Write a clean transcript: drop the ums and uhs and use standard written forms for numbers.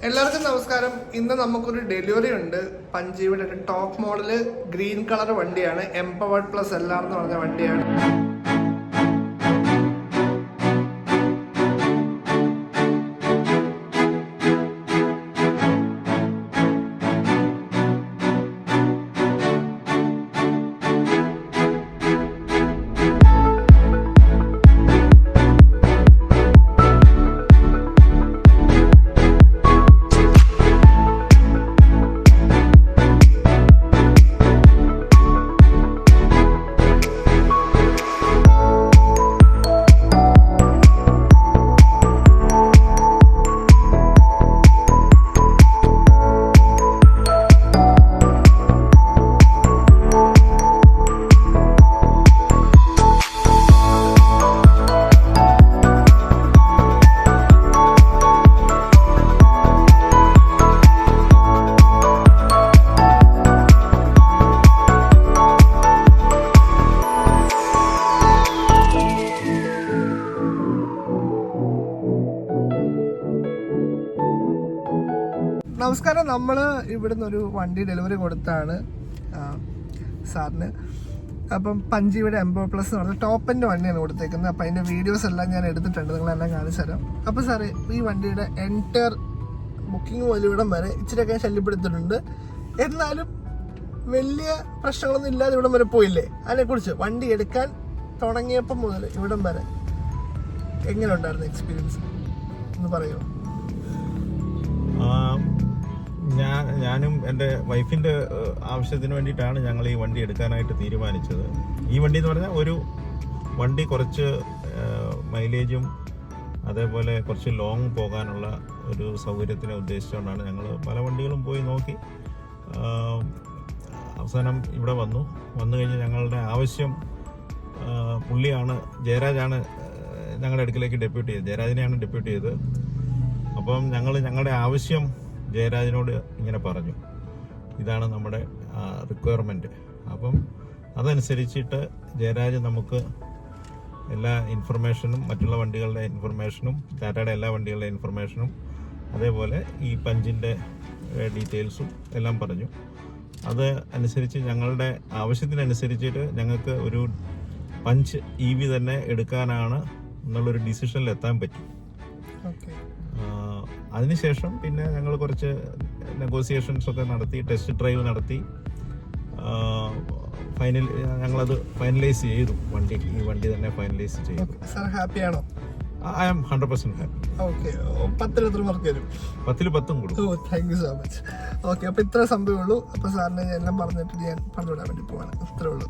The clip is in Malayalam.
എല്ലാവർക്കും നമസ്കാരം. ഇന്ന് നമുക്കൊരു ഡെലിവറി ഉണ്ട്. പഞ്ചീവിയുടെ ഒരു ടോപ്പ് മോഡല് ഗ്രീൻ കളർ വണ്ടിയാണ്. എംപവേർഡ് പ്ലസ് LR എന്ന് പറഞ്ഞ വണ്ടിയാണ്. നമസ്കാരം. നമ്മൾ ഇവിടുന്ന് ഒരു വണ്ടി ഡെലിവറി കൊടുത്താണ് സാറിന്. അപ്പം പഞ്ചീവിയുടെ എംപവേർഡ് പ്ലസ് എന്ന് പറഞ്ഞ ടോപ്പിൻ്റെ വണ്ടിയാണ് കൊടുത്തേക്കുന്നത്. അപ്പം അതിൻ്റെ വീഡിയോസ് എല്ലാം ഞാൻ എടുത്തിട്ടുണ്ട്, നിങ്ങളെല്ലാം കാണിച്ചു തരാം. അപ്പോൾ സാറേ, ഈ വണ്ടിയുടെ എൻറ്റർ ബുക്കിംഗ് മുതൽ ഇവിടം വരെ ഇച്ചിരിയൊക്കെ ശല്യപ്പെടുത്തിയിട്ടുണ്ട്. എന്നാലും വലിയ പ്രശ്നങ്ങളൊന്നും ഇല്ലാതെ ഇവിടം വരെ പോയില്ലേ? അതിനെക്കുറിച്ച് വണ്ടി എടുക്കാൻ തുടങ്ങിയപ്പം മുതൽ ഇവിടം വരെ എങ്ങനെ ഉണ്ടായിരുന്നു എക്സ്പീരിയൻസ് എന്ന് പറയുമോ? ഞാനും എൻ്റെ വൈഫിൻ്റെ ആവശ്യത്തിന് വേണ്ടിയിട്ടാണ് ഞങ്ങൾ ഈ വണ്ടി എടുക്കാനായിട്ട് തീരുമാനിച്ചത്. ഈ വണ്ടി എന്ന് പറഞ്ഞാൽ ഒരു വണ്ടി കുറച്ച് മൈലേജും അതേപോലെ കുറച്ച് ലോങ് പോകാനുള്ള ഒരു സൗകര്യത്തിനെ ഉദ്ദേശിച്ചുകൊണ്ടാണ് ഞങ്ങൾ പല വണ്ടികളും പോയി നോക്കി. അവസാനം ഇവിടെ വന്നു കഴിഞ്ഞ് ഞങ്ങളുടെ ആവശ്യം പുള്ളിയാണ്, ജയരാജാണ് ഞങ്ങളുടെ അടുക്കിലേക്ക് ഡെപ്യൂട്ട് ചെയ്തത്. ജയരാജിനെയാണ് ഡെപ്യൂട്ട് ചെയ്തത്. അപ്പം ഞങ്ങളുടെ ആവശ്യം ജയരാജിനോട് ഇങ്ങനെ പറഞ്ഞു, ഇതാണ് നമ്മുടെ റിക്വയർമെൻറ്റ്. അപ്പം അതനുസരിച്ചിട്ട് ജയരാജ് നമുക്ക് എല്ലാ ഇൻഫർമേഷനും, മറ്റുള്ള വണ്ടികളുടെ ഇൻഫർമേഷനും, ടാറ്റയുടെ എല്ലാ വണ്ടികളുടെ ഇൻഫർമേഷനും, അതേപോലെ ഈ പഞ്ചിൻ്റെ ഡീറ്റെയിൽസും എല്ലാം പറഞ്ഞു. അത് അനുസരിച്ച് ഞങ്ങളുടെ ആവശ്യത്തിനനുസരിച്ചിട്ട് ഞങ്ങൾക്ക് ഒരു പഞ്ച് EV തന്നെ എടുക്കാനാണ് എന്നുള്ളൊരു ഡിസിഷനിൽ എത്താൻ പറ്റി. അതിനുശേഷം പിന്നെ ഞങ്ങൾ കുറച്ച് നെഗോസിയേഷൻസ് ഒക്കെ നടത്തി, ടെസ്റ്റ് ഡ്രൈവ് നടത്തി, ഞങ്ങളത് ഫൈനലൈസ് ചെയ്തു. ഈ വണ്ടി തന്നെ ഫൈനലൈസ് ചെയ്തു. സാർ ഹാപ്പിയാണോ? I am 100% happy. ഓക്കെ, 10 എത്ര മാർക്ക് തരും? 10 കൊടുക്കും. Thank you so much. Okay, അപ്പോൾ ഇത്ര സംഭവമുള്ളൂ. അപ്പോൾ സാറിന് എല്ലാം പറഞ്ഞിട്ട് ഞാൻ പറഞ്ഞുവിടാൻ വേണ്ടി പോവാണ്. അത്രേ ഉള്ളൂ.